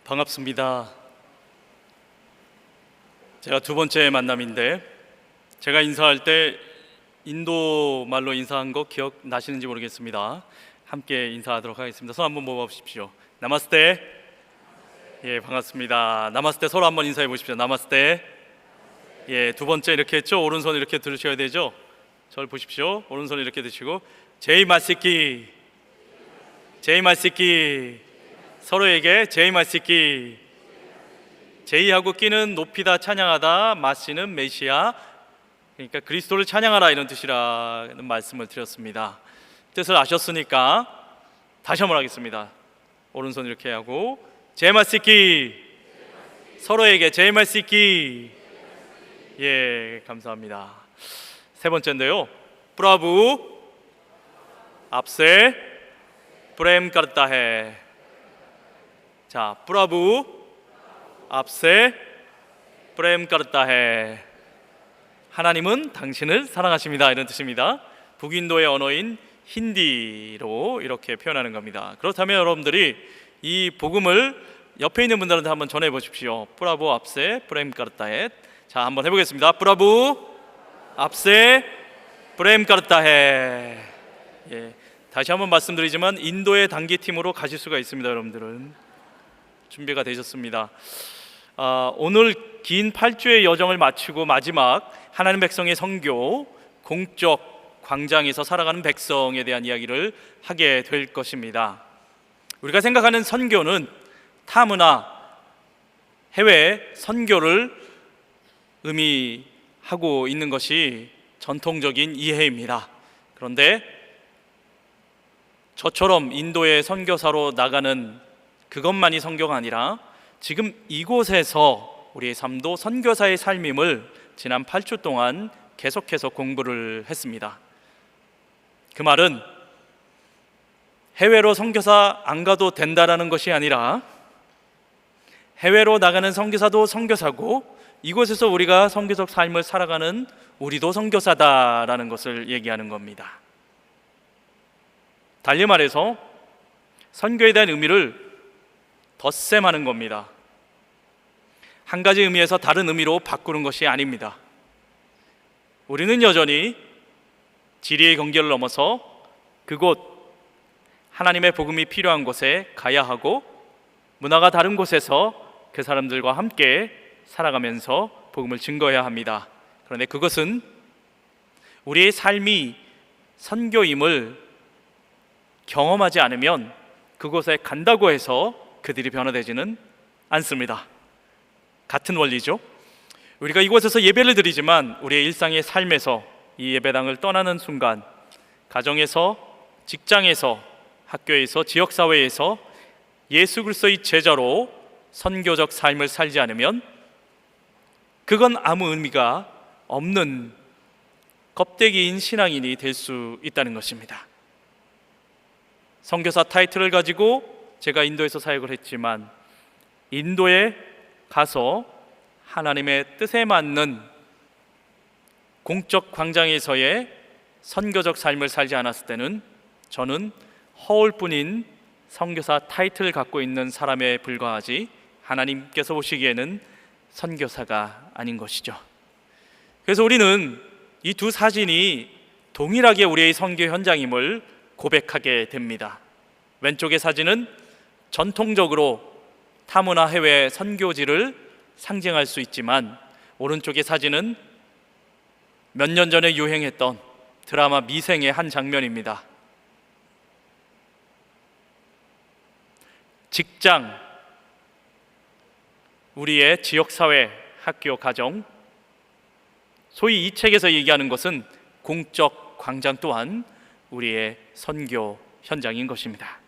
반갑습니다. 제가 두 번째 만남인데 제가 인사할 때 인도 말로 인사한 거 기억나시는지 모르겠습니다. 함께 인사하도록 하겠습니다. 손 한번 모아보십시오. 나마스테. 예, 반갑습니다. 나마스테 서로 한번 인사해 보십시오. 나마스테. 예, 두 번째 이렇게 했죠. 오른손 이렇게 들으셔야 되죠. 저를 보십시오. 오른손 이렇게 드시고 제이 마시키, 제이 마시키. 서로에게 제이 마시키. 제이하고 끼는 높이다, 찬양하다, 마시는 메시아, 그러니까 그리스도를 찬양하라 이런 뜻이라는 말씀을 드렸습니다. 뜻을 아셨으니까 다시 한번 하겠습니다. 오른손 이렇게 하고 제이 마시키. 서로에게 제이 마시키. 예, 감사합니다. 세 번째인데요, 프라부 앞세 프레임 카르타해. 자, 프라부 앞세 프레임 카르타해. 하나님은 당신을 사랑하십니다 이런 뜻입니다. 북인도의 언어인 힌디로 이렇게 표현하는 겁니다. 그렇다면 여러분들이 이 복음을 옆에 있는 분들한테 한번 전해 보십시오. 프라부 앞세 프레임 카르타해. 자, 한번 해보겠습니다. 프라부 앞세 프레임 카르타해. 예, 다시 한번 말씀드리지만 인도의 단기팀으로 가실 수가 있습니다. 여러분들은 준비가 되셨습니다. 오늘 긴 8주의 여정을 마치고 마지막 하나님 백성의 선교, 공적 광장에서 살아가는 백성에 대한 이야기를 하게 될 것입니다. 우리가 생각하는 선교는 타문화, 해외 선교를 의미하고 있는 것이 전통적인 이해입니다. 그런데 저처럼 인도의 선교사로 나가는 그것만이 선교가 아니라 지금 이곳에서 우리의 삶도 선교사의 삶임을 지난 8주 동안 계속해서 공부를 했습니다. 그 말은 해외로 선교사 안 가도 된다라는 것이 아니라 해외로 나가는 선교사도 선교사고 이곳에서 우리가 선교적 삶을 살아가는 우리도 선교사다라는 것을 얘기하는 겁니다. 달리 말해서 선교에 대한 의미를 덧셈하는 겁니다. 한 가지 의미에서 다른 의미로 바꾸는 것이 아닙니다. 우리는 여전히 지리의 경계를 넘어서 그곳 하나님의 복음이 필요한 곳에 가야 하고 문화가 다른 곳에서 그 사람들과 함께 살아가면서 복음을 증거해야 합니다. 그런데 그것은 우리의 삶이 선교임을 경험하지 않으면 그곳에 간다고 해서 그들이 변화되지는 않습니다. 같은 원리죠. 우리가 이곳에서 예배를 드리지만 우리의 일상의 삶에서 이 예배당을 떠나는 순간 가정에서, 직장에서, 학교에서, 지역사회에서 예수 그리스도의 제자로 선교적 삶을 살지 않으면 그건 아무 의미가 없는 껍데기인 신앙인이 될 수 있다는 것입니다. 선교사 타이틀을 가지고 제가 인도에서 사역을 했지만 인도에 가서 하나님의 뜻에 맞는 공적 광장에서의 선교적 삶을 살지 않았을 때는 저는 허울뿐인 선교사 타이틀을 갖고 있는 사람에 불과하지 하나님께서 보시기에는 선교사가 아닌 것이죠. 그래서 우리는 이 두 사진이 동일하게 우리의 선교 현장임을 고백하게 됩니다. 왼쪽의 사진은 전통적으로 타문화 해외 선교지를 상징할 수 있지만 오른쪽의 사진은 몇 년 전에 유행했던 드라마 미생의 한 장면입니다. 직장, 우리의 지역사회, 학교, 가정, 소위 이 책에서 얘기하는 것은 공적 광장 또한 우리의 선교 현장인 것입니다.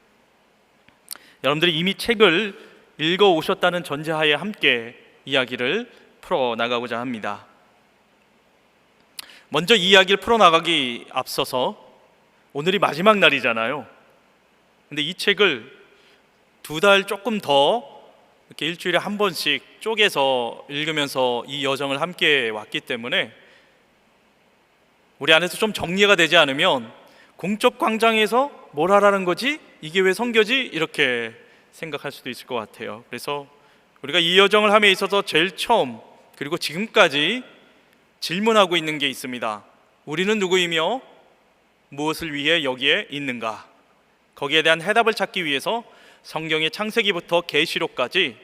여러분들이 이미 책을 읽어오셨다는 전제하에 함께 이야기를 풀어나가고자 합니다. 먼저 이 이야기를 풀어나가기 앞서서 오늘이 마지막 날이잖아요. 근데 이 책을 2달 조금 더 이렇게 일주일에 한 번씩 쪼개서 읽으면서 이 여정을 함께 왔기 때문에 우리 안에서 좀 정리가 되지 않으면 공적 광장에서 뭘 하라는 거지? 이게 왜 선교지? 이렇게 생각할 수도 있을 것 같아요. 그래서 우리가 이 여정을 함에 있어서 제일 처음 그리고 지금까지 질문하고 있는 게 있습니다. 우리는 누구이며 무엇을 위해 여기에 있는가? 거기에 대한 해답을 찾기 위해서 성경의 창세기부터 계시록까지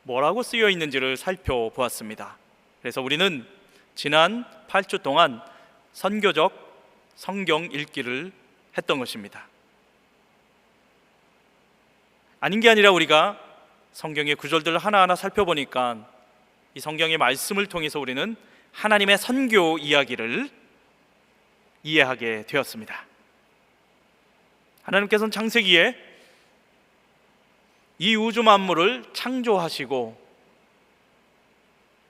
뭐라고 쓰여 있는지를 살펴보았습니다. 그래서 우리는 지난 8주 동안 선교적 성경 읽기를 했던 것입니다. 아닌 게 아니라 우리가 성경의 구절들을 하나하나 살펴보니까 이 성경의 말씀을 통해서 우리는 하나님의 선교 이야기를 이해하게 되었습니다. 하나님께서는 창세기에 이 우주 만물을 창조하시고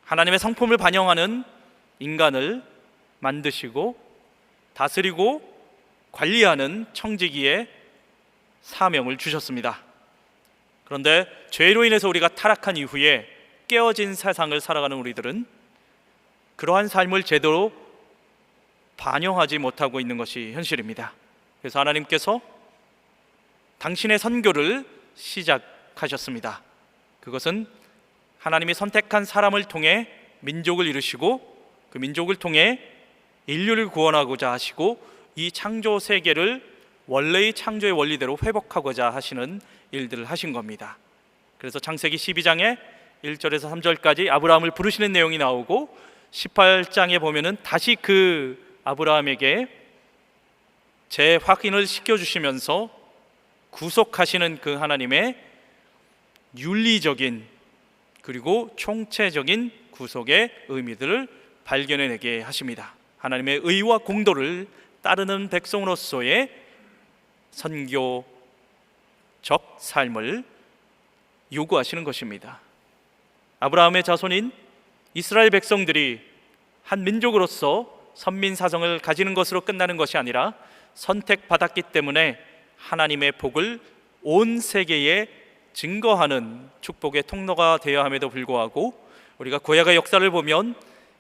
하나님의 성품을 반영하는 인간을 만드시고 다스리고 관리하는 청지기의 사명을 주셨습니다. 그런데 죄로 인해서 우리가 타락한 이후에 깨어진 세상을 살아가는 우리들은 그러한 삶을 제대로 반영하지 못하고 있는 것이 현실입니다. 그래서 하나님께서 당신의 선교를 시작하셨습니다. 그것은 하나님이 선택한 사람을 통해 민족을 이루시고 그 민족을 통해 인류를 구원하고자 하시고 이 창조 세계를 원래의 창조의 원리대로 회복하고자 하시는 일들을 하신 겁니다. 그래서 창세기 12장에 1절에서 3절까지 아브라함을 부르시는 내용이 나오고 18장에 보면은 다시 그 아브라함에게 재확인을 시켜주시면서 구속하시는 그 하나님의 윤리적인 그리고 총체적인 구속의 의미들을 발견해내게 하십니다. 하나님의 의와 공도를 따르는 백성으로서의 선교적 삶을 요구하시는 것입니다. 아브라함의 자손인 이스라엘 백성들이 한 민족으로서 선민 사성을 가지는 것으로 끝나는 것이 아니라 선택받았기 때문에 하나님의 복을 온 세계에 증거하는 축복의 통로가 되어야 함에도 불구하고 우리가 구약의 역사를 보면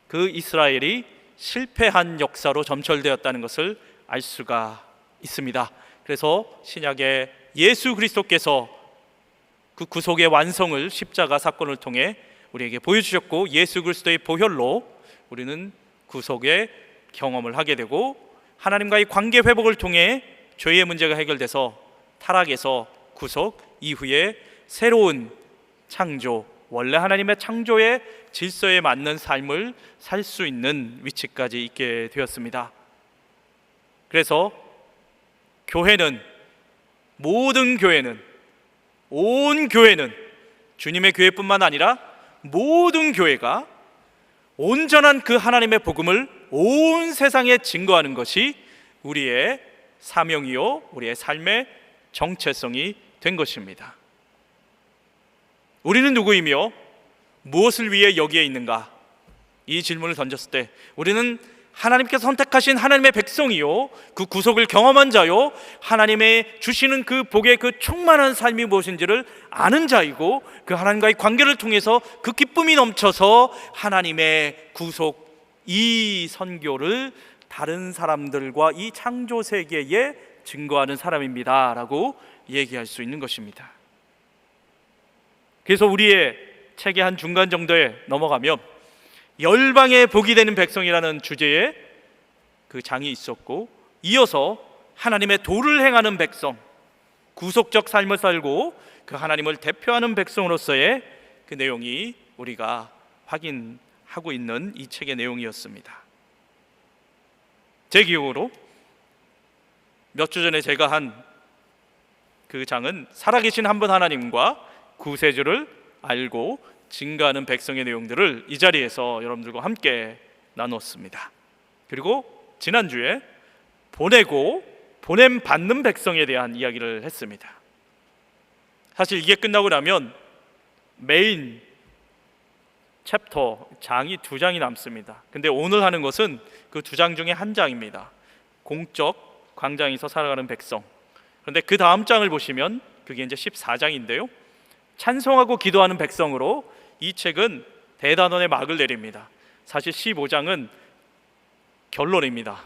그 이스라엘이 실패한 역사로 점철되었다는 것을 알 수가 있습니다. 그래서 신약의 예수 그리스도께서 그 구속의 완성을 십자가 사건을 통해 우리에게 보여주셨고 예수 그리스도의 보혈로 우리는 구속의 경험을 하게 되고 하나님과의 관계 회복을 통해 죄의 문제가 해결돼서 타락에서 구속 이후에 새로운 창조, 원래 하나님의 창조의 질서에 맞는 삶을 살 수 있는 위치까지 있게 되었습니다. 그래서 교회는, 모든 교회는, 온 교회는 주님의 교회뿐만 아니라 모든 교회가 온전한 그 하나님의 복음을 온 세상에 증거하는 것이 우리의 사명이요 우리의 삶의 정체성이 된 것입니다. 우리는 누구이며 무엇을 위해 여기에 있는가? 이 질문을 던졌을 때 우리는 하나님께서 선택하신 하나님의 백성이요 그 구속을 경험한 자요 하나님의 주시는 그 복의 그 충만한 삶이 무엇인지를 아는 자이고 그 하나님과의 관계를 통해서 그 기쁨이 넘쳐서 하나님의 구속 이 선교를 다른 사람들과 이 창조 세계에 증거하는 사람입니다 라고 얘기할 수 있는 것입니다. 그래서 우리의 책의 한 중간 정도에 넘어가면 열방의 복이 되는 백성이라는 주제에 그 장이 있었고 이어서 하나님의 도를 행하는 백성, 구속적 삶을 살고 그 하나님을 대표하는 백성으로서의 그 내용이 우리가 확인하고 있는 이 책의 내용이었습니다. 제 기억으로 몇 주 전에 제가 한 그 장은 살아계신 한 분 하나님과 구세주를 알고 증거하는 백성의 내용들을 이 자리에서 여러분들과 함께 나눴습니다. 그리고 지난주에 보내고 보냄 받는 백성에 대한 이야기를 했습니다. 사실 이게 끝나고 나면 메인 챕터 장이 2장이 남습니다. 근데 오늘 하는 것은 그 2장 중에 한 장입니다. 공적 광장에서 살아가는 백성. 그런데 그 다음 장을 보시면 그게 이제 14장인데요. 찬송하고 기도하는 백성으로 이 책은 대단원의 막을 내립니다. 사실 15장은 결론입니다.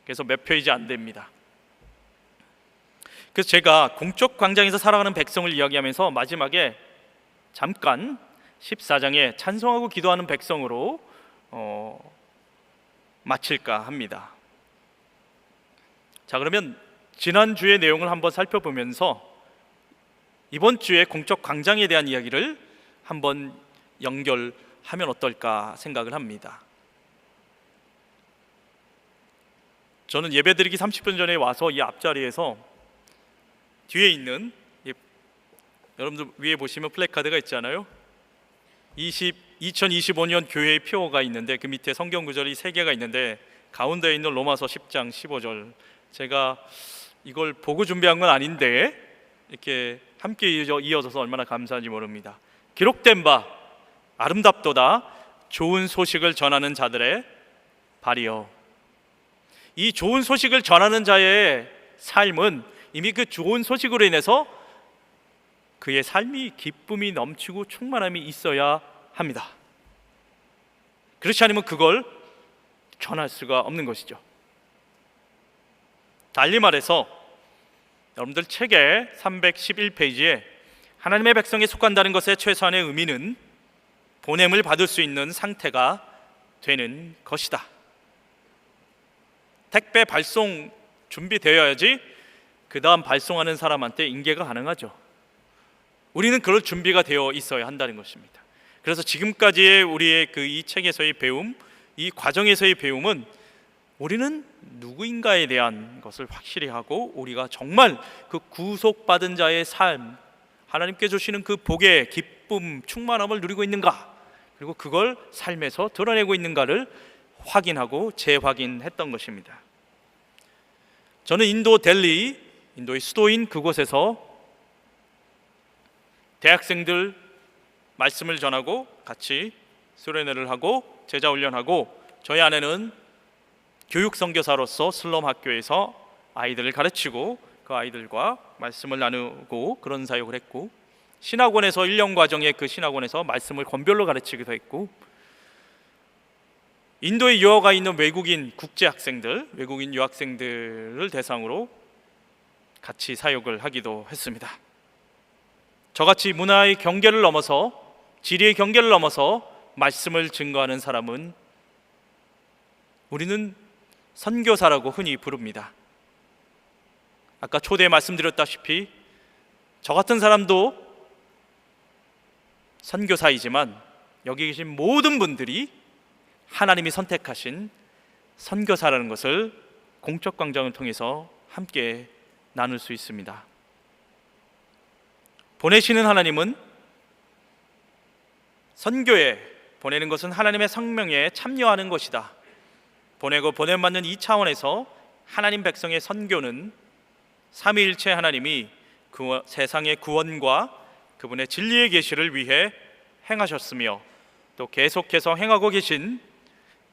그래서 몇 페이지 안 됩니다. 그래서 제가 공적 광장에서 살아가는 백성을 이야기하면서 마지막에 잠깐 14장에 찬송하고 기도하는 백성으로 마칠까 합니다. 자, 그러면 지난주의 내용을 한번 살펴보면서 이번 주에 공적 광장에 대한 이야기를 한번 연결하면 어떨까 생각을 합니다. 저는 예배드리기 30분 전에 와서 이 앞자리에서 뒤에 있는 여러분들 위에 보시면 플래카드가 있잖아요. 2025년 교회의 표어가 있는데 그 밑에 성경 구절이 3개가 있는데 가운데 있는 로마서 10장 15절, 제가 이걸 보고 준비한 건 아닌데 이렇게 함께 이어져서 얼마나 감사한지 모릅니다. 기록된 바 아름답도다 좋은 소식을 전하는 자들의 발이여. 이 좋은 소식을 전하는 자의 삶은 이미 그 좋은 소식으로 인해서 그의 삶이 기쁨이 넘치고 충만함이 있어야 합니다. 그렇지 않으면 그걸 전할 수가 없는 것이죠. 달리 말해서 여러분들 책의 311페이지에 하나님의 백성에 속한다는 것의 최소한의 의미는 보냄을 받을 수 있는 상태가 되는 것이다. 택배 발송 준비되어야지 그 다음 발송하는 사람한테 인계가 가능하죠. 우리는 그럴 준비가 되어 있어야 한다는 것입니다. 그래서 지금까지의 우리의 이 책에서의 배움, 이 과정에서의 배움은 우리는 누구인가에 대한 것을 확실히 하고 우리가 정말 그 구속받은 자의 삶, 하나님께 주시는 그 복의 기쁨, 충만함을 누리고 있는가, 그리고 그걸 삶에서 드러내고 있는가를 확인하고 재확인했던 것입니다. 저는 인도 델리, 인도의 수도인 그곳에서 대학생들 말씀을 전하고 같이 수련회를 하고 제자 훈련하고, 저희 아내는 교육 선교사로서 슬럼 학교에서 아이들을 가르치고 그 아이들과 말씀을 나누고 그런 사역을 했고, 신학원에서 1년 과정의 그 신학원에서 말씀을 권별로 가르치기도 했고, 인도에 유학가 있는 외국인 국제 학생들, 외국인 유학생들을 대상으로 같이 사역을 하기도 했습니다. 저같이 문화의 경계를 넘어서, 지리의 경계를 넘어서 말씀을 증거하는 사람은 우리는 선교사라고 흔히 부릅니다. 아까 초대에 말씀드렸다시피 저 같은 사람도 선교사이지만 여기 계신 모든 분들이 하나님이 선택하신 선교사라는 것을 공적 광장을 통해서 함께 나눌 수 있습니다. 보내시는 하나님은, 선교에 보내는 것은 하나님의 성명에 참여하는 것이다. 보내고 보냄받는 이 차원에서 하나님 백성의 선교는 삼위일체 하나님이 세상의 구원과 그분의 진리의 계시를 위해 행하셨으며 또 계속해서 행하고 계신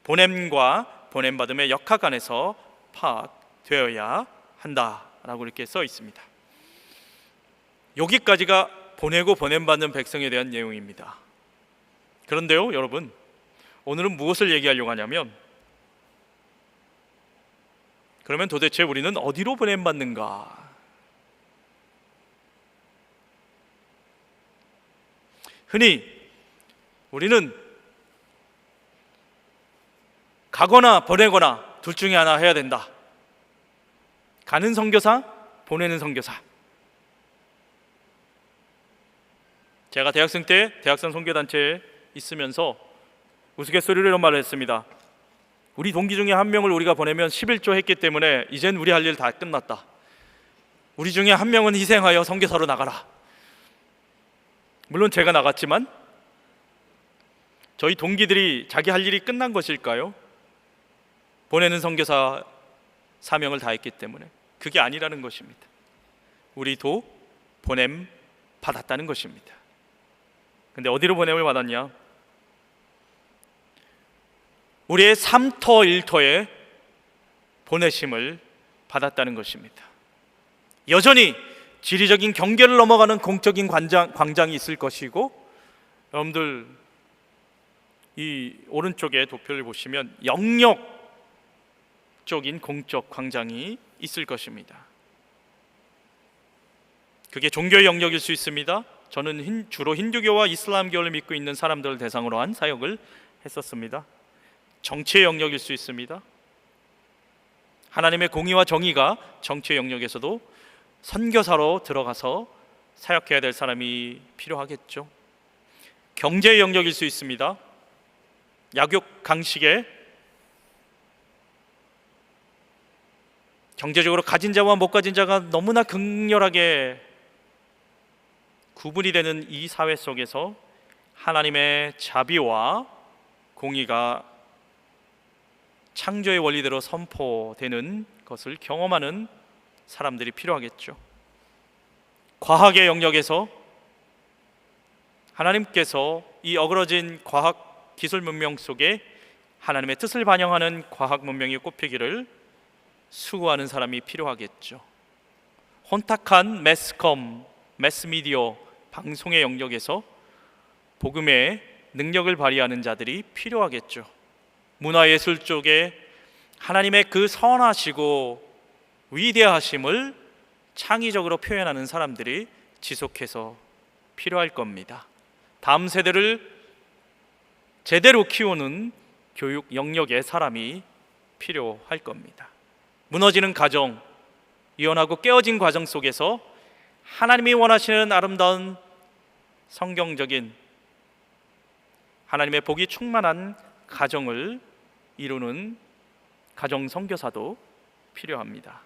보냄과 보냄받음의 역학 안에서 파악되어야 한다라고 이렇게 써 있습니다. 여기까지가 보내고 보냄받는 백성에 대한 내용입니다. 그런데요, 여러분, 오늘은 무엇을 얘기하려고 하냐면, 그러면 도대체 우리는 어디로 보냄받는가? 흔히 우리는 가거나 보내거나 둘 중에 하나 해야 된다. 가는 선교사, 보내는 선교사. 제가 대학생 때 대학생 선교단체에 있으면서 우스갯소리로 이런 말을 했습니다. 우리 동기 중에 한 명을 우리가 보내면 11조 했기 때문에 이젠 우리 할 일 다 끝났다. 우리 중에 한 명은 희생하여 선교사로 나가라. 물론 제가 나갔지만 저희 동기들이 자기 할 일이 끝난 것일까요? 보내는 선교사 사명을 다했기 때문에. 그게 아니라는 것입니다. 우리도 보냄 받았다는 것입니다. 근데 어디로 보냄을 받았냐? 우리의 3터 1터에 보내심을 받았다는 것입니다. 여전히 지리적인 경계를 넘어가는 공적인 광장이 있을 것이고, 여러분들 이 오른쪽에 도표를 보시면 영역적인 공적 광장이 있을 것입니다. 그게 종교의 영역일 수 있습니다. 저는 주로 힌두교와 이슬람교를 믿고 있는 사람들을 대상으로 한 사역을 했었습니다. 정치의 영역일 수 있습니다. 하나님의 공의와 정의가 정치의 영역에서도 선교사로 들어가서 사역해야 될 사람이 필요하겠죠. 경제의 영역일 수 있습니다. 약육 강식에 경제적으로 가진 자와 못 가진 자가 너무나 극렬하게 구분이 되는 이 사회 속에서 하나님의 자비와 공의가 창조의 원리대로 선포되는 것을 경험하는 사람들이 필요하겠죠. 과학의 영역에서 하나님께서 이 어그러진 과학 기술 문명 속에 하나님의 뜻을 반영하는 과학 문명이 꼽히기를 수고하는 사람이 필요하겠죠. 혼탁한 매스컴, 매스미디어, 방송의 영역에서 복음의 능력을 발휘하는 자들이 필요하겠죠. 문화예술 쪽에 하나님의 그 선하시고 위대하심을 창의적으로 표현하는 사람들이 지속해서 필요할 겁니다. 다음 세대를 제대로 키우는 교육 영역의 사람이 필요할 겁니다. 무너지는 가정, 이혼하고 깨어진 과정 속에서 하나님이 원하시는 아름다운 성경적인 하나님의 복이 충만한 가정을 이루는 가정 선교사도 필요합니다.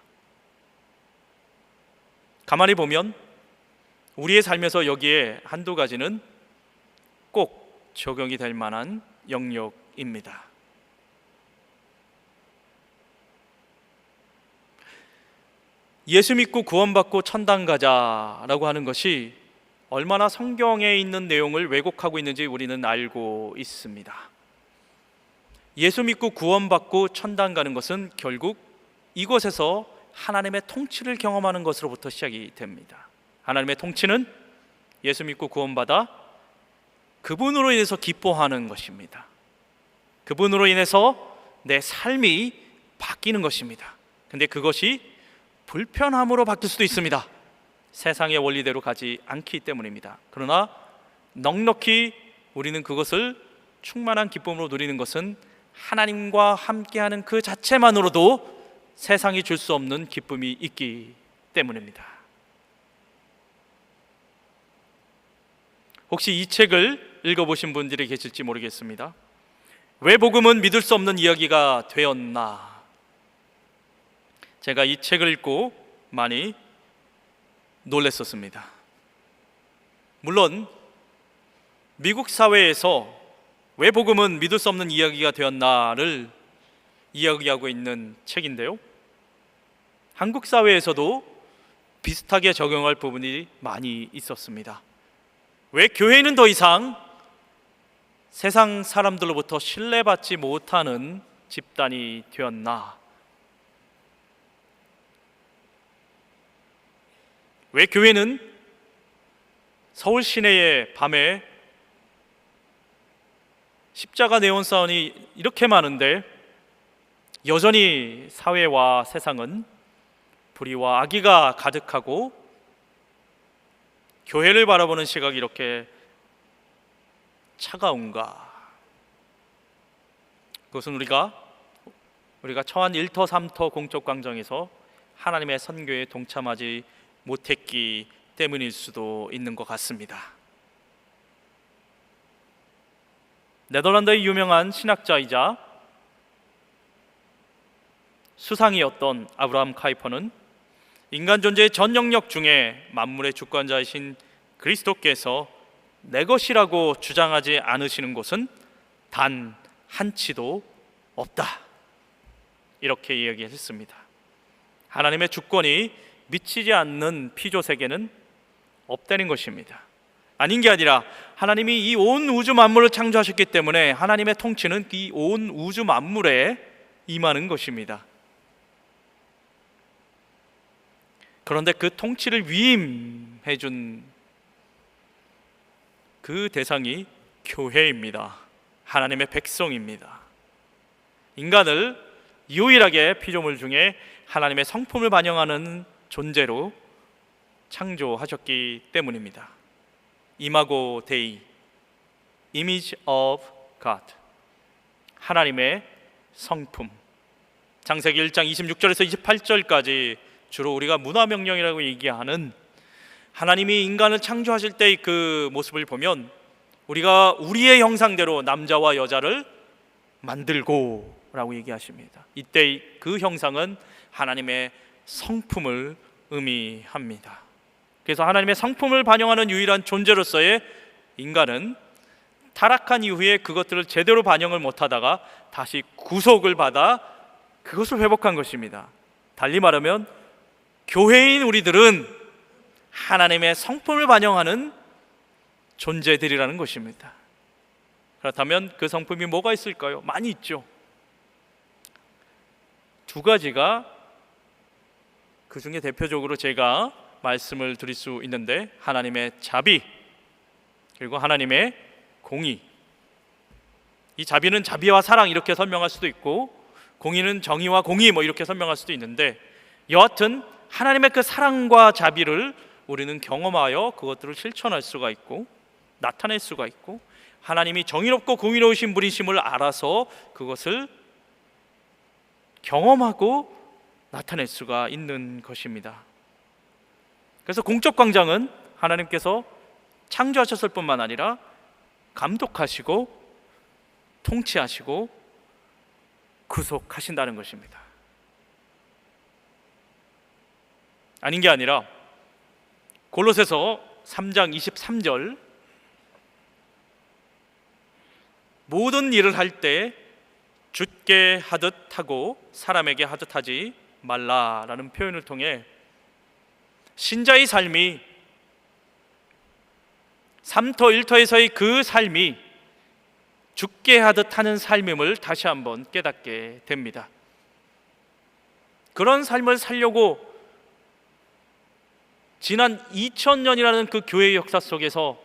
가만히 보면 우리의 삶에서 여기에 한두 가지는 꼭 적용이 될 만한 영역입니다. 예수 믿고 구원받고 천당 가자라고 하는 것이 얼마나 성경에 있는 내용을 왜곡하고 있는지 우리는 알고 있습니다. 예수 믿고 구원받고 천당 가는 것은 결국 이곳에서 하나님의 통치를 경험하는 것으로부터 시작이 됩니다. 하나님의 통치는 예수 믿고 구원받아 그분으로 인해서 기뻐하는 것입니다. 그분으로 인해서 내 삶이 바뀌는 것입니다. 근데 그것이 불편함으로 바뀔 수도 있습니다. 세상의 원리대로 가지 않기 때문입니다. 그러나 넉넉히 우리는 그것을 충만한 기쁨으로 누리는 것은 하나님과 함께하는 그 자체만으로도 세상이 줄 수 없는 기쁨이 있기 때문입니다. 혹시 이 책을 읽어보신 분들이 계실지 모르겠습니다. 왜 복음은 믿을 수 없는 이야기가 되었나? 제가 이 책을 읽고 많이 놀랐었습니다. 물론 미국 사회에서 왜 복음은 믿을 수 없는 이야기가 되었나를 이야기하고 있는 책인데요, 한국 사회에서도 비슷하게 적용할 부분이 많이 있었습니다. 왜 교회는 더 이상 세상 사람들로부터 신뢰받지 못하는 집단이 되었나? 왜 교회는 서울 시내의 밤에 십자가 네온 사운이 이렇게 많은데 여전히 사회와 세상은 불의와 악의가 가득하고 교회를 바라보는 시각이 이렇게 차가운가? 그것은 우리가 처한 1터 3터 공적 광장에서 하나님의 선교에 동참하지 못했기 때문일 수도 있는 것 같습니다. 네덜란드의 유명한 신학자이자 수상이었던 아브라함 카이퍼는 인간 존재의 전 영역 중에 만물의 주권자이신 그리스도께서 내 것이라고 주장하지 않으시는 곳은 단 한치도 없다, 이렇게 이야기했습니다. 하나님의 주권이 미치지 않는 피조 세계는 없다는 것입니다. 아닌 게 아니라 하나님이 이 온 우주 만물을 창조하셨기 때문에 하나님의 통치는 이 온 우주 만물에 임하는 것입니다. 그런데 그 통치를 위임해 준 그 대상이 교회입니다. 하나님의 백성입니다. 인간을 유일하게 피조물 중에 하나님의 성품을 반영하는 존재로 창조하셨기 때문입니다. 이마고 데이, Image of God, 하나님의 성품. 창세기 1장 26절에서 28절까지 주로 우리가 문화명령이라고 얘기하는 하나님이 인간을 창조하실 때의 그 모습을 보면 우리가 우리의 형상대로 남자와 여자를 만들고 라고 얘기하십니다. 이때의 그 형상은 하나님의 성품을 의미합니다. 그래서 하나님의 성품을 반영하는 유일한 존재로서의 인간은 타락한 이후에 그것들을 제대로 반영을 못하다가 다시 구속을 받아 그것을 회복한 것입니다. 달리 말하면 교회인 우리들은 하나님의 성품을 반영하는 존재들이라는 것입니다. 그렇다면 그 성품이 뭐가 있을까요? 많이 있죠. 두 가지가 그 중에 대표적으로 제가 말씀을 드릴 수 있는데, 하나님의 자비 그리고 하나님의 공의. 이 자비는 자비와 사랑 이렇게 설명할 수도 있고, 공의는 정의와 공의 뭐 이렇게 설명할 수도 있는데, 여하튼 하나님의 그 사랑과 자비를 우리는 경험하여 그것들을 실천할 수가 있고 나타낼 수가 있고, 하나님이 정의롭고 공의로우신 분이심을 알아서 그것을 경험하고 나타낼 수가 있는 것입니다. 그래서 공적 광장은 하나님께서 창조하셨을 뿐만 아니라 감독하시고 통치하시고 구속하신다는 것입니다. 아닌 게 아니라 골로새서 3장 23절, 모든 일을 할 때 주께 하듯 하고 사람에게 하듯 하지 말라라는 표현을 통해 신자의 삶이, 삼터 일터에서의 그 삶이 주께 하듯 하는 삶임을 다시 한번 깨닫게 됩니다. 그런 삶을 살려고 지난 2000년이라는 그 교회의 역사 속에서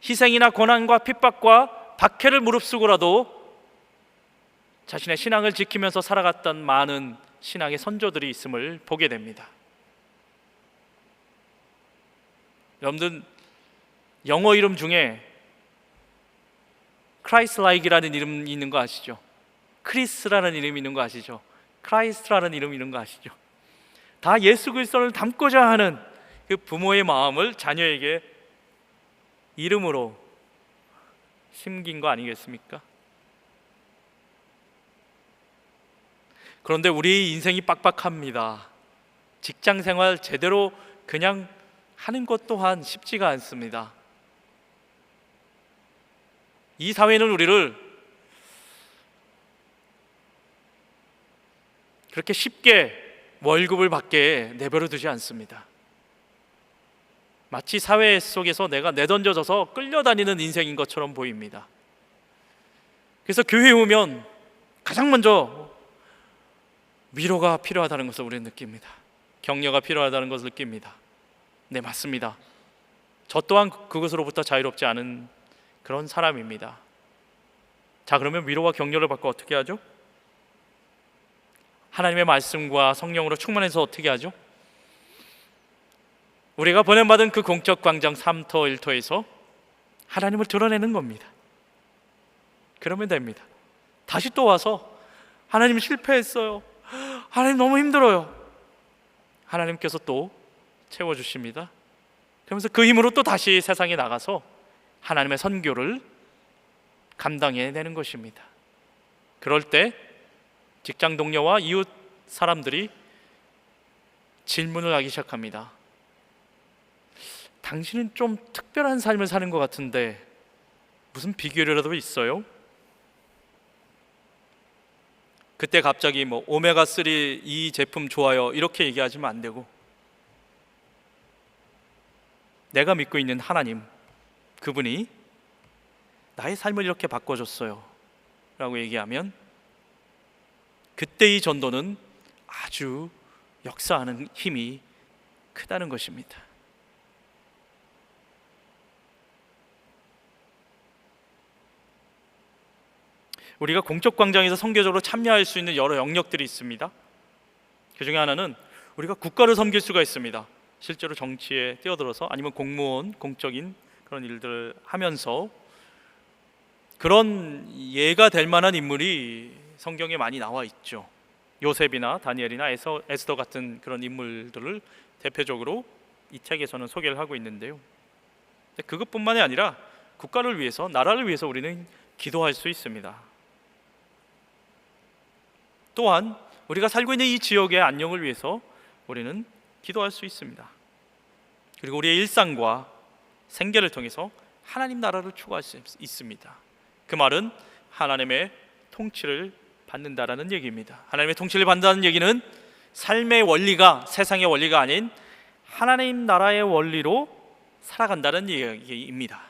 희생이나 고난과 핍박과 박해를 무릅쓰고라도 자신의 신앙을 지키면서 살아갔던 많은 신앙의 선조들이 있음을 보게 됩니다. 여러분들 영어 이름 중에 크라이스라이크라는 이름이 있는 거 아시죠? 크리스라는 이름이 있는 거 아시죠? 크라이스트라는 이름이 있는 거 아시죠? 다 예수 그리스도를 닮고자 하는 그 부모의 마음을 자녀에게 이름으로 심긴 거 아니겠습니까? 그런데 우리 인생이 빡빡합니다. 직장 생활 제대로 그냥 하는 것 또한 쉽지가 않습니다. 이 사회는 우리를 그렇게 쉽게 월급을 받게 내버려 두지 않습니다. 마치 사회 속에서 내가 내던져져서 끌려다니는 인생인 것처럼 보입니다. 그래서 교회에 오면 가장 먼저 위로가 필요하다는 것을 우리는 느낍니다. 격려가 필요하다는 것을 느낍니다. 네, 맞습니다. 저 또한 그것으로부터 자유롭지 않은 그런 사람입니다. 자, 그러면 위로와 격려를 받고 어떻게 하죠? 하나님의 말씀과 성령으로 충만해서 어떻게 하죠? 우리가 보냄받은 그 공적 광장 3터 1터에서 하나님을 드러내는 겁니다. 그러면 됩니다. 다시 또 와서 하나님 실패했어요, 하나님 너무 힘들어요, 하나님께서 또 채워주십니다. 그러면서 그 힘으로 또 다시 세상에 나가서 하나님의 선교를 감당해내는 것입니다. 그럴 때 직장 동료와 이웃 사람들이 질문을 하기 시작합니다. 당신은 좀 특별한 삶을 사는 것 같은데 무슨 비결이라도 있어요? 그때 갑자기 뭐 오메가3 이 제품 좋아요 이렇게 얘기하시면 안 되고, 내가 믿고 있는 하나님, 그분이 나의 삶을 이렇게 바꿔줬어요 라고 얘기하면 그때의 전도는 아주 역사하는 힘이 크다는 것입니다. 우리가 공적 광장에서 선교적으로 참여할 수 있는 여러 영역들이 있습니다. 그 중에 하나는 우리가 국가를 섬길 수가 있습니다. 실제로 정치에 뛰어들어서 아니면 공무원, 공적인 그런 일들을 하면서 그런 예가 될 만한 인물이 성경에 많이 나와 있죠. 요셉이나 다니엘이나 에스더 같은 그런 인물들을 대표적으로 이 책에서는 소개를 하고 있는데요. 그것뿐만이 아니라 국가를 위해서, 나라를 위해서 우리는 기도할 수 있습니다. 또한 우리가 살고 있는 이 지역의 안녕을 위해서 우리는 기도할 수 있습니다. 그리고 우리의 일상과 생계를 통해서 하나님 나라를 추구할 수 있습니다. 그 말은 하나님의 통치를 받는다라는 얘기입니다. 하나님의 통치를 받는다는 얘기는 삶의 원리가 세상의 원리가 아닌 하나님 나라의 원리로 살아간다는 얘기입니다.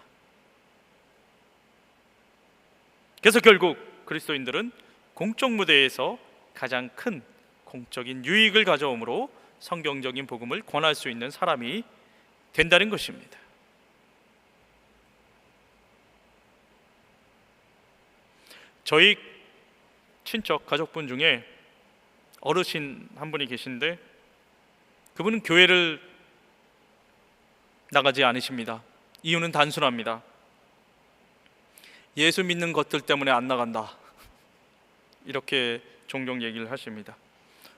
그래서 결국 그리스도인들은 공적 무대에서 가장 큰 공적인 유익을 가져오므로 성경적인 복음을 권할 수 있는 사람이 된다는 것입니다. 저희 친척 가족분 중에 어르신 한 분이 계신데 그분은 교회를 나가지 않으십니다. 이유는 단순합니다. 예수 믿는 것들 때문에 안 나간다, 이렇게 종종 얘기를 하십니다.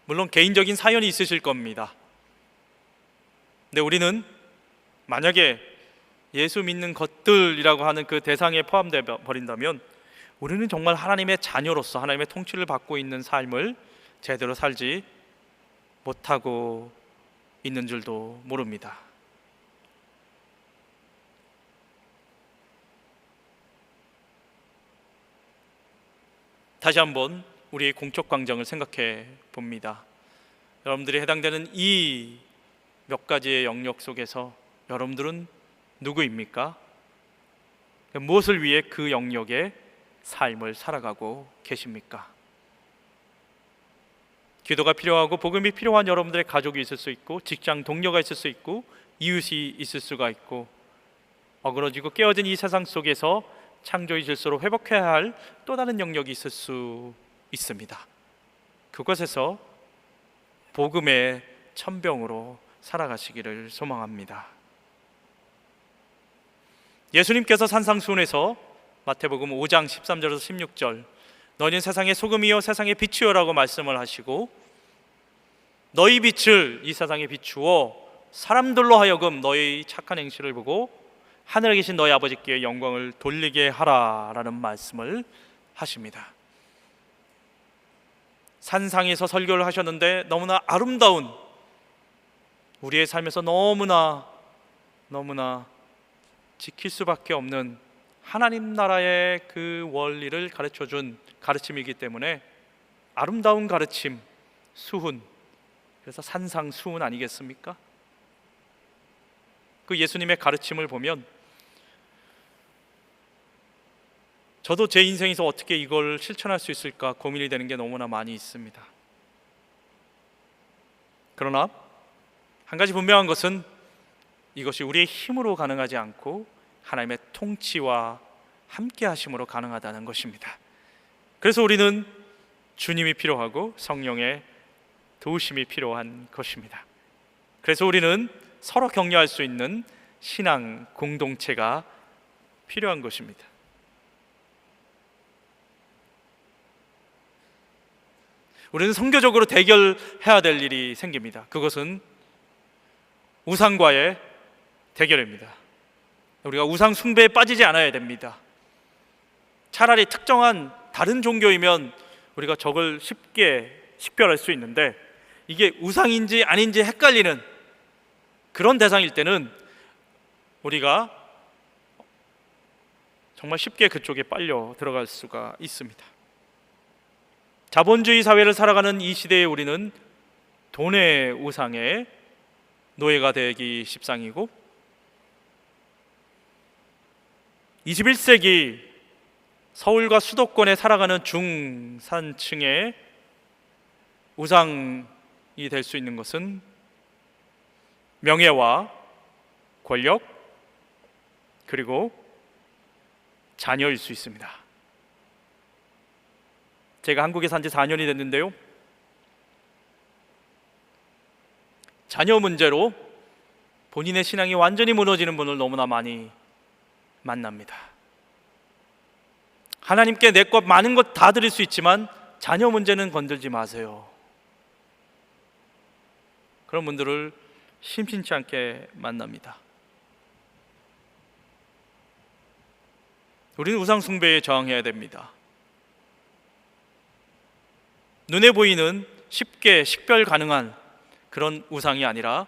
물론 개인적인 사연이 있으실 겁니다. 근데 우리는 만약에 예수 믿는 것들이라고 하는 그 대상에 포함되어 버린다면 우리는 정말 하나님의 자녀로서 하나님의 통치를 받고 있는 삶을 제대로 살지 못하고 있는 줄도 모릅니다. 다시 한번 우리의 공적 광장을 생각해 봅니다. 여러분들이 해당되는 이 몇 가지의 영역 속에서 여러분들은 누구입니까? 무엇을 위해 그 영역에 삶을 살아가고 계십니까? 기도가 필요하고 복음이 필요한 여러분들의 가족이 있을 수 있고, 직장 동료가 있을 수 있고, 이웃이 있을 수가 있고, 어그러지고 깨어진 이 세상 속에서 창조의 질서로 회복해야 할 또 다른 영역이 있을 수 있습니다. 그곳에서 복음의 천병으로 살아가시기를 소망합니다. 예수님께서 산상수훈에서 마태복음 5장 13절에서 16절 너희는 세상의 소금이요 세상의 빛이요라고 말씀을 하시고, 너희 빛을 이 세상에 비추어 사람들로 하여금 너희 착한 행실을 보고 하늘에 계신 너희 아버지께 영광을 돌리게 하라라는 말씀을 하십니다. 산상에서 설교를 하셨는데 너무나 아름다운, 우리의 삶에서 너무나 지킬 수밖에 없는 하나님 나라의 그 원리를 가르쳐준 가르침이기 때문에 아름다운 가르침, 수훈, 그래서 산상수훈 아니겠습니까? 그 예수님의 가르침을 보면 저도 제 인생에서 어떻게 이걸 실천할 수 있을까 고민이 되는 게 너무나 많이 있습니다. 그러나 한 가지 분명한 것은 이것이 우리의 힘으로 가능하지 않고 하나님의 통치와 함께 하심으로 가능하다는 것입니다. 그래서 우리는 주님이 필요하고 성령의 도우심이 필요한 것입니다. 그래서 우리는 서로 격려할 수 있는 신앙 공동체가 필요한 것입니다. 우리는 선교적으로 대결해야 될 일이 생깁니다. 그것은 우상과의 대결입니다. 우리가 우상 숭배에 빠지지 않아야 됩니다. 차라리 특정한 다른 종교이면 우리가 적을 쉽게 식별할 수 있는데, 이게 우상인지 아닌지 헷갈리는 그런 대상일 때는 우리가 정말 쉽게 그쪽에 빨려 들어갈 수가 있습니다. 자본주의 사회를 살아가는 이 시대에 우리는 돈의 우상에 노예가 되기 십상이고, 21세기 서울과 수도권에 살아가는 중산층의 우상이 될 수 있는 것은 명예와 권력 그리고 자녀일 수 있습니다. 제가 한국에 산 지 4년이 됐는데요, 자녀 문제로 본인의 신앙이 완전히 무너지는 분을 너무나 많이 만납니다. 하나님께 내 것 많은 것 다 드릴 수 있지만 자녀 문제는 건들지 마세요. 그런 분들을 심심치 않게 만납니다. 우리는 우상 숭배에 저항해야 됩니다. 눈에 보이는 쉽게 식별 가능한 그런 우상이 아니라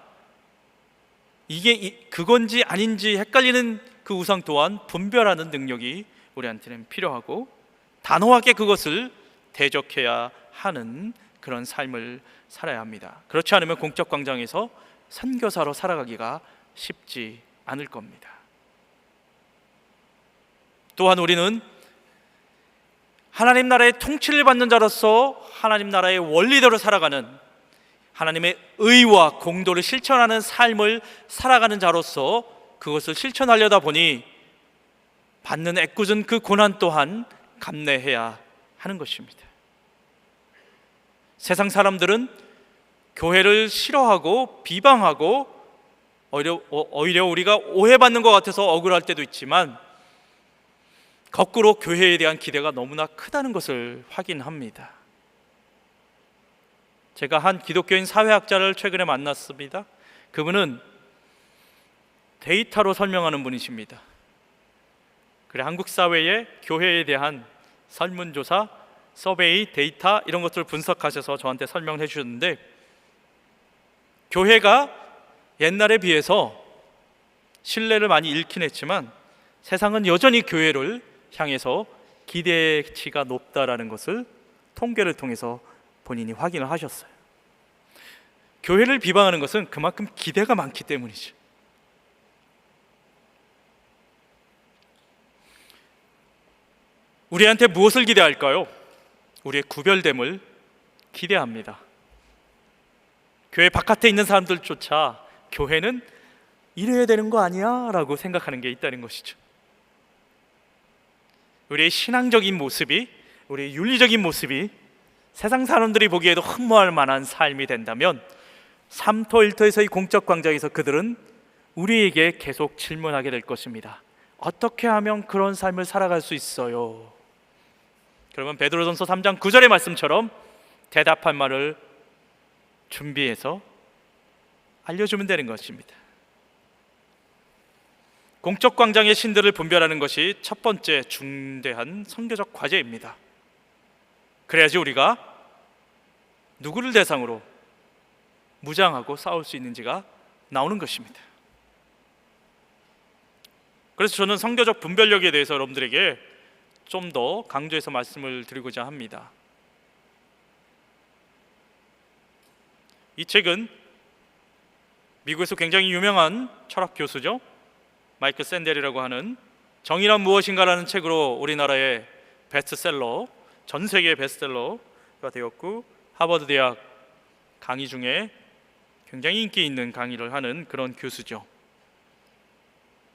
이게 그건지 아닌지 헷갈리는 그 우상 또한 분별하는 능력이 우리한테는 필요하고 단호하게 그것을 대적해야 하는 그런 삶을 살아야 합니다. 그렇지 않으면 공적 광장에서 선교사로 살아가기가 쉽지 않을 겁니다. 또한 우리는 하나님 나라의 통치를 받는 자로서 하나님 나라의 원리대로 살아가는, 하나님의 의와 공도를 실천하는 삶을 살아가는 자로서 그것을 실천하려다 보니 받는 애꿎은 그 고난 또한 감내해야 하는 것입니다. 세상 사람들은 교회를 싫어하고 비방하고 오히려 우리가 오해받는 것 같아서 억울할 때도 있지만 거꾸로 교회에 대한 기대가 너무나 크다는 것을 확인합니다. 제가 한 기독교인 사회학자를 최근에 만났습니다. 그분은 데이터로 설명하는 분이십니다. 그래, 한국 사회의 교회에 대한 설문조사, 서베이, 데이터 이런 것들을 분석하셔서 저한테 설명을 해주셨는데, 교회가 옛날에 비해서 신뢰를 많이 잃긴 했지만 세상은 여전히 교회를 향해서 기대치가 높다라는 것을 통계를 통해서 본인이 확인을 하셨어요. 교회를 비방하는 것은 그만큼 기대가 많기 때문이죠. 우리한테 무엇을 기대할까요? 우리의 구별됨을 기대합니다. 교회 바깥에 있는 사람들조차 교회는 이래야 되는 거 아니야? 라고 생각하는 게 있다는 것이죠. 우리의 신앙적인 모습이, 우리의 윤리적인 모습이 세상 사람들이 보기에도 흠모할 만한 삶이 된다면 3토 1토에서의 공적 광장에서 그들은 우리에게 계속 질문하게 될 것입니다. 어떻게 하면 그런 삶을 살아갈 수 있어요? 그러면 베드로전서 3장 9절의 말씀처럼 대답할 말을 준비해서 알려주면 되는 것입니다. 공적 광장의 신들을 분별하는 것이 첫 번째 중대한 선교적 과제입니다. 그래야지 우리가 누구를 대상으로 무장하고 싸울 수 있는지가 나오는 것입니다. 그래서 저는 선교적 분별력에 대해서 여러분들에게 좀 더 강조해서 말씀을 드리고자 합니다. 이 책은 미국에서 굉장히 유명한 철학 교수죠, 마이클 샌델이라고 하는 정의란 무엇인가라는 책으로 우리나라의 베스트셀러, 전 세계의 베스트셀러가 되었고, 하버드 대학 강의 중에 굉장히 인기 있는 강의를 하는 그런 교수죠.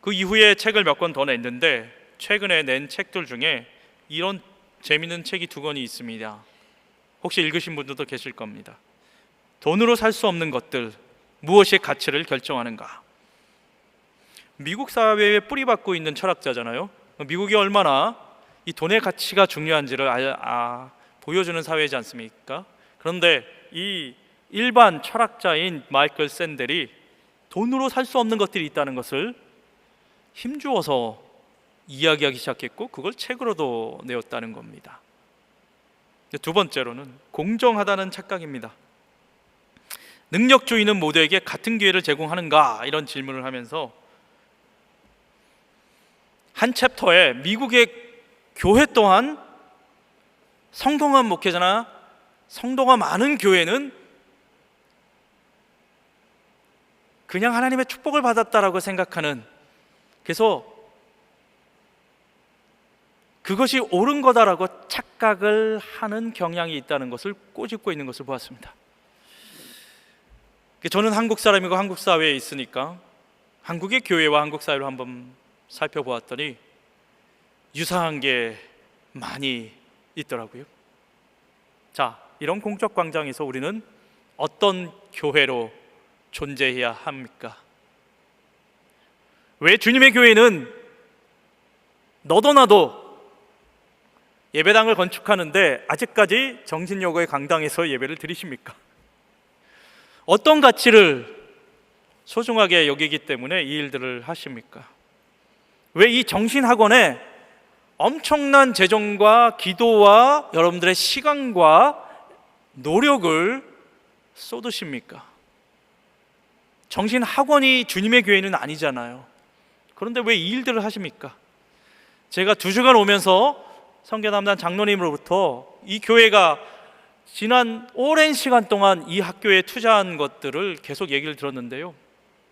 그 이후에 책을 몇 권 더 냈는데 최근에 낸 책들 중에 이런 재미있는 책이 2권이 있습니다. 혹시 읽으신 분들도 계실 겁니다. 돈으로 살 수 없는 것들, 무엇이 가치를 결정하는가. 미국 사회에 뿌리박고 있는 철학자잖아요. 미국이 얼마나 이 돈의 가치가 중요한지를 보여주는 사회이지 않습니까? 그런데 이 일반 철학자인 마이클 샌델이 돈으로 살 수 없는 것들이 있다는 것을 힘주어서 이야기하기 시작했고, 그걸 책으로도 내었다는 겁니다. 두 번째로는 공정하다는 착각입니다. 능력주의는 모두에게 같은 기회를 제공하는가, 이런 질문을 하면서 한 챕터에 미국의 교회 또한 성공한 목회자나 성도가 많은 교회는 그냥 하나님의 축복을 받았다라고 생각하는, 그래서 그것이 옳은 거다라고 착각을 하는 경향이 있다는 것을 꼬집고 있는 것을 보았습니다. 저는 한국 사람이고 한국 사회에 있으니까 한국의 교회와 한국 사회를 한번 살펴보았더니 유사한 게 많이 있더라고요. 자, 이런 공적 광장에서 우리는 어떤 교회로 존재해야 합니까? 왜 주님의 교회는 너도 나도 예배당을 건축하는데 아직까지 정신여고의 강당에서 예배를 드리십니까? 어떤 가치를 소중하게 여기기 때문에 이 일들을 하십니까? 왜 이 정신학원에 엄청난 재정과 기도와 여러분들의 시간과 노력을 쏟으십니까? 정신학원이 주님의 교회는 아니잖아요. 그런데 왜 이 일들을 하십니까? 제가 2주간 오면서 선교담당 장로님으로부터 이 교회가 지난 오랜 시간 동안 이 학교에 투자한 것들을 계속 얘기를 들었는데요,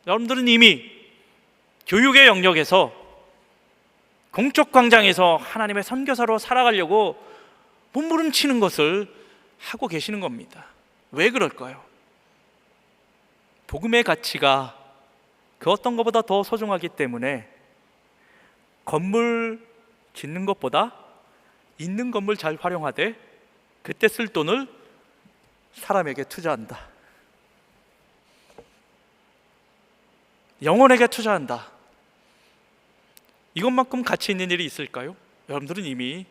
여러분들은 이미 교육의 영역에서 공적 광장에서 하나님의 선교사로 살아가려고 몸부림치는 것을 하고 계시는 겁니다. 왜 그럴까요? 복음의 가치가 그 어떤 것보다 더 소중하기 때문에 건물 짓는 것보다 있는 건물 잘 활용하되 그때 쓸 돈을 사람에게 투자한다. 영혼에게 투자한다. 이것만큼 가치 있는 일이 있을까요? 여러분들은 이미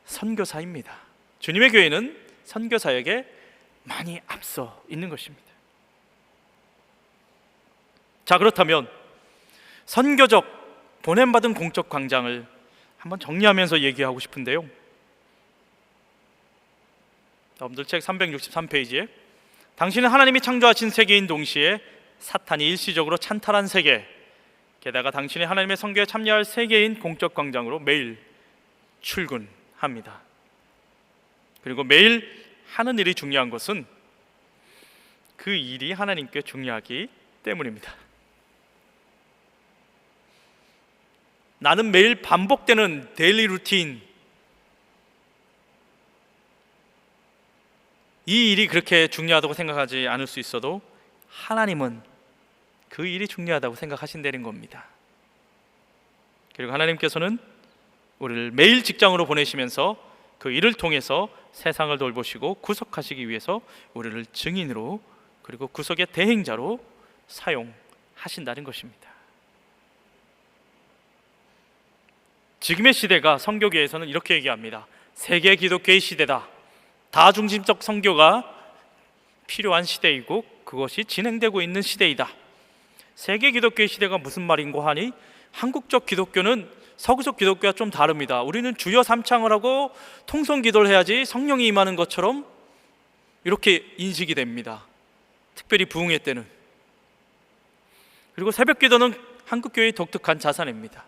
선교사입니다. 주님의 교회는 선교사에게 많이 앞서 있는 것입니다. 자, 그렇다면 선교적 보냄받은 공적 광장을 한번 정리하면서 얘기하고 싶은데요, 여러분들 책 363페이지에 당신은 하나님이 창조하신 세계인 동시에 사탄이 일시적으로 찬탈한 세계, 게다가 당신이 하나님의 선교에 참여할 세계인 공적 광장으로 매일 출근합니다. 그리고 매일 하는 일이 중요한 것은 그 일이 하나님께 중요하기 때문입니다. 나는 매일 반복되는 데일리 루틴, 이 일이 그렇게 중요하다고 생각하지 않을 수 있어도 하나님은 그 일이 중요하다고 생각하신다는 겁니다. 그리고 하나님께서는 우리를 매일 직장으로 보내시면서 그 일을 통해서 세상을 돌보시고 구속하시기 위해서 우리를 증인으로 그리고 구속의 대행자로 사용하신다는 것입니다. 지금의 시대가 선교계에서는 이렇게 얘기합니다. 세계 기독교의 시대다. 다중심적 선교가 필요한 시대이고 그것이 진행되고 있는 시대이다. 세계 기독교의 시대가 무슨 말인고 하니, 한국적 기독교는 서구적 기독교와 좀 다릅니다. 우리는 주여 삼창을 하고 통성 기도를 해야지 성령이 임하는 것처럼 이렇게 인식이 됩니다. 특별히 부흥회 때는. 그리고 새벽 기도는 한국 교회의 독특한 자산입니다.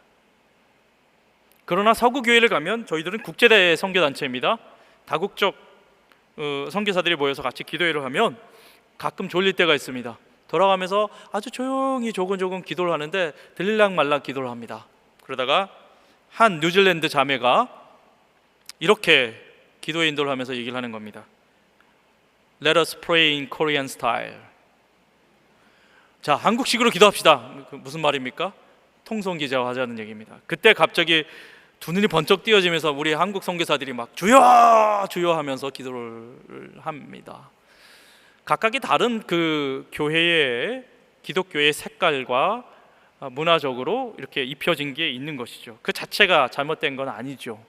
그러나 서구 교회를 가면 저희들은 국제대 선교단체입니다. 다국적 선교사들이 모여서 같이 기도회를 하면 가끔 졸릴 때가 있습니다. 돌아가면서 아주 조용히 조근조근 기도를 하는데 들릴락 말락 기도를 합니다. 그러다가 한 뉴질랜드 자매가 이렇게 기도의 인도를 하면서 얘기를 하는 겁니다. Let us pray in Korean style. 자, 한국식으로 기도합시다. 무슨 말입니까? 통성기자와 하자는 얘기입니다. 그때 갑자기 두 눈이 번쩍 띄어지면서 우리 한국 선교사들이 막 주여 주여 하면서 기도를 합니다. 각각이 다른 그 교회의 기독교의 색깔과 문화적으로 이렇게 입혀진 게 있는 것이죠. 그 자체가 잘못된 건 아니죠.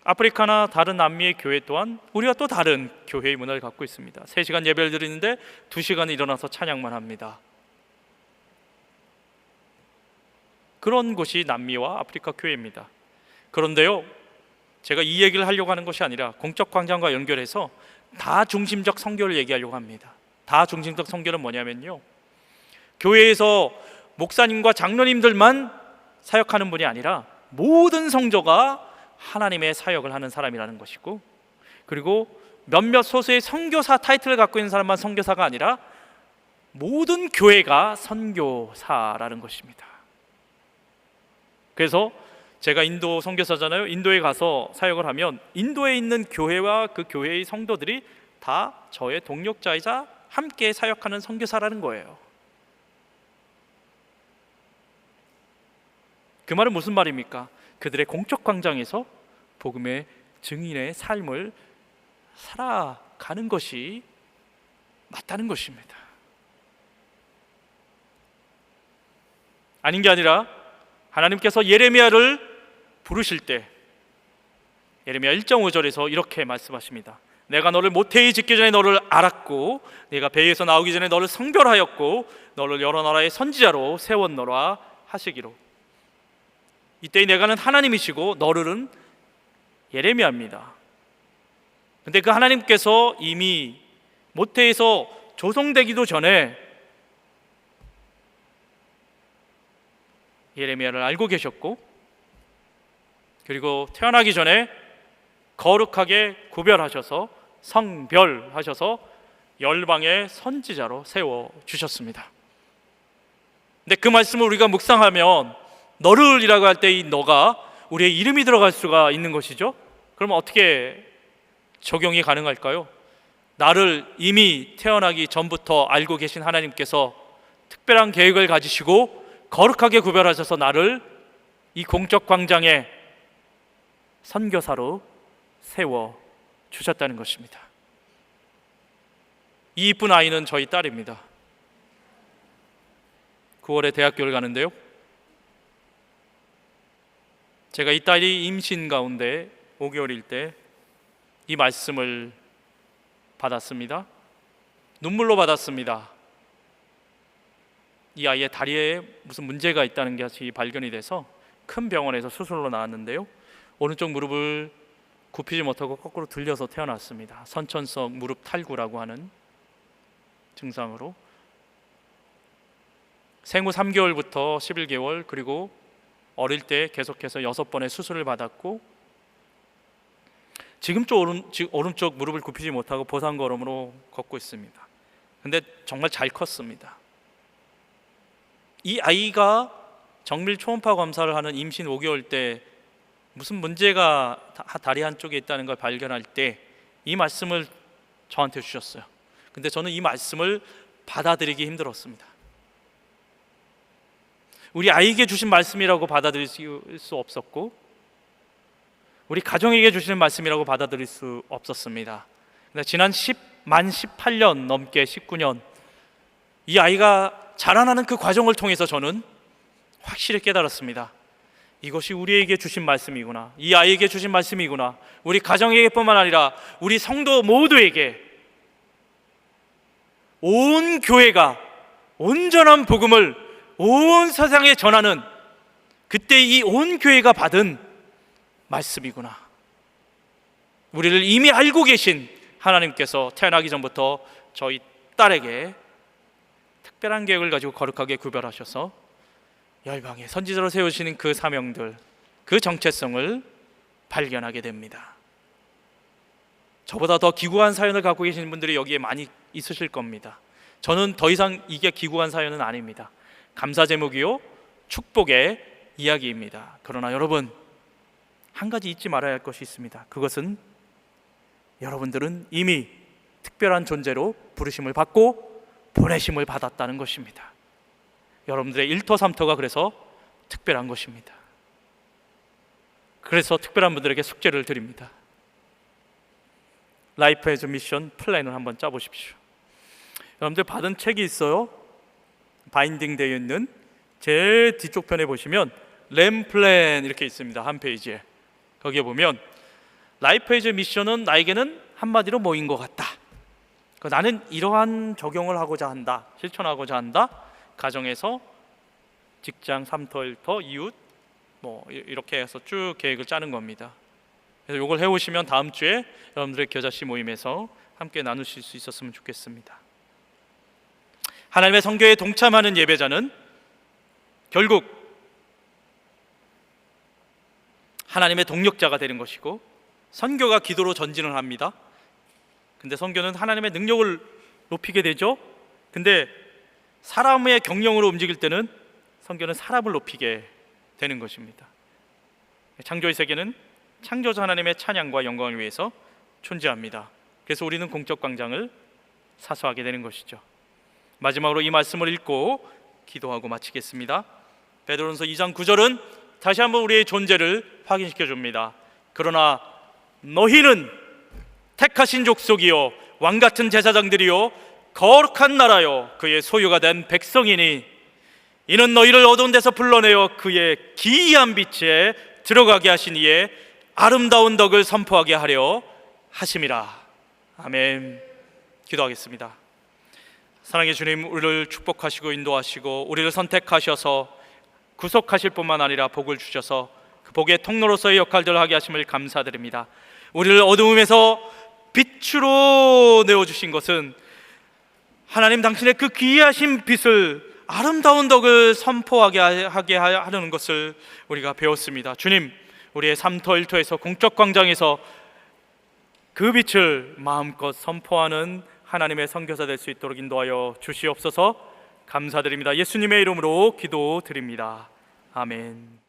아프리카나 다른 남미의 교회 또한 우리와 또 다른 교회의 문화를 갖고 있습니다. 3시간 예배를 드리는데 2시간 일어나서 찬양만 합니다. 그런 곳이 남미와 아프리카 교회입니다. 그런데요, 제가 이 얘기를 하려고 하는 것이 아니라 공적 광장과 연결해서 다중심적 선교를 얘기하려고 합니다. 다중심적 선교는 뭐냐면요, 교회에서 목사님과 장로님들만 사역하는 분이 아니라 모든 성도가 하나님의 사역을 하는 사람이라는 것이고, 그리고 몇몇 소수의 선교사 타이틀을 갖고 있는 사람만 선교사가 아니라 모든 교회가 선교사라는 것입니다. 그래서 제가 인도 선교사잖아요. 인도에 가서 사역을 하면 인도에 있는 교회와 그 교회의 성도들이 다 저의 동력자이자 함께 사역하는 선교사라는 거예요. 그 말은 무슨 말입니까? 그들의 공적 광장에서 복음의 증인의 삶을 살아가는 것이 맞다는 것입니다. 아닌 게 아니라 하나님께서 예레미야를 부르실 때 예레미야 1.5절에서 이렇게 말씀하십니다. 내가 너를 모태에 짓기 전에 너를 알았고 네가 배에서 나오기 전에 너를 성별하였고 너를 여러 나라의 선지자로 세웠노라 하시기로. 이때 내가는 하나님이시고 너를은 예레미야입니다. 근데 그 하나님께서 이미 모태에서 조성되기도 전에 예레미야를 알고 계셨고, 그리고 태어나기 전에 거룩하게 구별하셔서 성별하셔서 열방의 선지자로 세워주셨습니다. 근데 그 말씀을 우리가 묵상하면 너를이라고 할 때 이 너가 우리의 이름이 들어갈 수가 있는 것이죠. 그러면 어떻게 적용이 가능할까요? 나를 이미 태어나기 전부터 알고 계신 하나님께서 특별한 계획을 가지시고 거룩하게 구별하셔서 나를 이 공적 광장에 선교사로 세워 주셨다는 것입니다. 이 이쁜 아이는 저희 딸입니다. 9월에 대학교를 가는데요, 제가 이 딸이 임신 가운데 5개월일 때 이 말씀을 받았습니다. 눈물로 받았습니다. 이 아이의 다리에 무슨 문제가 있다는 것이 발견이 돼서 큰 병원에서 수술로 나왔는데요, 오른쪽 무릎을 굽히지 못하고 거꾸로 들려서 태어났습니다. 선천성 무릎 탈구라고 하는 증상으로 생후 3개월부터 11개월, 그리고 어릴 때 계속해서 6번의 수술을 받았고, 지금 오른쪽 무릎을 굽히지 못하고 보상걸음으로 걷고 있습니다. 근데 정말 잘 컸습니다. 이 아이가 정밀 초음파 검사를 하는 임신 5개월 때 무슨 문제가 다리 한쪽에 있다는 걸 발견할 때 이 말씀을 저한테 주셨어요. 근데 저는 이 말씀을 받아들이기 힘들었습니다. 우리 아이에게 주신 말씀이라고 받아들일 수 없었고, 우리 가정에게 주시는 말씀이라고 받아들일 수 없었습니다. 근데 지난 만 18년 넘게 19년 이 아이가 자라나는 그 과정을 통해서 저는 확실히 깨달았습니다. 이것이 우리에게 주신 말씀이구나, 이 아이에게 주신 말씀이구나. 우리 가정에게뿐만 아니라 우리 성도 모두에게, 온 교회가 온전한 복음을 온 세상에 전하는 그때 이 온 교회가 받은 말씀이구나. 우리를 이미 알고 계신 하나님께서 태어나기 전부터 저희 딸에게 특별한 계획을 가지고 거룩하게 구별하셔서 열방의 선지자로 세우시는 그 사명들, 그 정체성을 발견하게 됩니다. 저보다 더 기구한 사연을 갖고 계신 분들이 여기에 많이 있으실 겁니다. 저는 더 이상 이게 기구한 사연은 아닙니다. 감사 제목이요, 축복의 이야기입니다. 그러나 여러분, 한 가지 잊지 말아야 할 것이 있습니다. 그것은 여러분들은 이미 특별한 존재로 부르심을 받고 보내심을 받았다는 것입니다. 여러분들의 1토 3토가 그래서 특별한 것입니다. 그래서 특별한 분들에게 숙제를 드립니다. 라이프 애즈 미션 플랜을 한번 짜보십시오. 여러분들 받은 책이 있어요. 바인딩 되어 있는 제일 뒤쪽 편에 보시면 램 플랜 이렇게 있습니다. 한 페이지에. 거기에 보면 라이프 애즈 미션은 나에게는 한마디로 뭐인 것 같다. 나는 이러한 적용을 하고자 한다, 실천하고자 한다. 가정에서 직장, 3토, 1토, 이웃 이렇게 해서 쭉 계획을 짜는 겁니다. 그래서 이걸 해오시면 다음 주에 여러분들의 겨자씨 모임에서 함께 나누실 수 있었으면 좋겠습니다. 하나님의 성교에 동참하는 예배자는 결국 하나님의 동력자가 되는 것이고, 선교가 기도로 전진을 합니다. 근데 선교는 하나님의 능력을 높이게 되죠. 근데 사람의 경영으로 움직일 때는 선교는 사람을 높이게 되는 것입니다. 창조의 세계는 창조자 하나님의 찬양과 영광을 위해서 존재합니다. 그래서 우리는 공적 광장을 사수하게 되는 것이죠. 마지막으로 이 말씀을 읽고 기도하고 마치겠습니다. 베드로전서 2장 9절은 다시 한번 우리의 존재를 확인시켜 줍니다. 그러나 너희는 택하신 족속이요 왕같은 제사장들이요 거룩한 나라요 그의 소유가 된 백성이니 이는 너희를 어두운 데서 불러내어 그의 기이한 빛에 들어가게 하신 이의 아름다운 덕을 선포하게 하려 하심이라. 아멘. 기도하겠습니다. 사랑의 주님, 우리를 축복하시고 인도하시고 우리를 선택하셔서 구속하실 뿐만 아니라 복을 주셔서 그 복의 통로로서의 역할들을 하게 하심을 감사드립니다. 우리를 어두움에서 빛으로 내어주신 것은 하나님 당신의 그 귀하신 빛을, 아름다운 덕을 선포하게 하게 하려는 것을 우리가 배웠습니다. 주님, 우리의 삶터 일터에서 공적 광장에서 그 빛을 마음껏 선포하는 하나님의 선교사 될 수 있도록 인도하여 주시옵소서. 감사드립니다. 예수님의 이름으로 기도드립니다. 아멘.